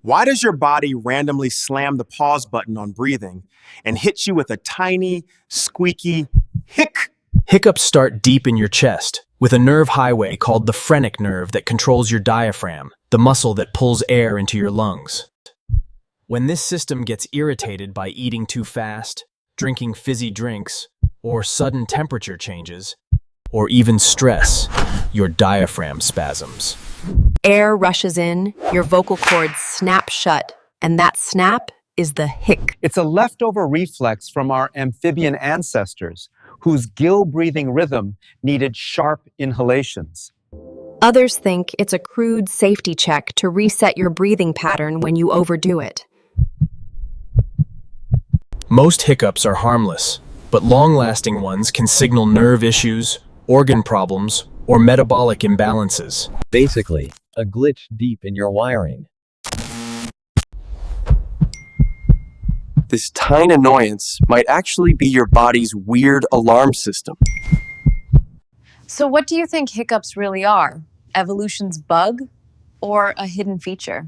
Why does your body randomly slam the pause button on breathing and hit you with a tiny, squeaky hic? Hiccups start deep in your chest, with a nerve highway called the phrenic nerve that controls your diaphragm, the muscle that pulls air into your lungs. When this system gets irritated by eating too fast, drinking fizzy drinks, or sudden temperature changes, or even stress, your diaphragm spasms. Air rushes in, your vocal cords snap shut, and that snap is the hic. It's a leftover reflex from our amphibian ancestors, whose gill-breathing rhythm needed sharp inhalations. Others think it's a crude safety check to reset your breathing pattern when you overdo it. Most hiccups are harmless, but long-lasting ones can signal nerve issues, organ problems, or metabolic imbalances. Basically, a glitch deep in your wiring. This tiny annoyance might actually be your body's weird alarm system. So what do you think hiccups really are? Evolution's bug or a hidden feature?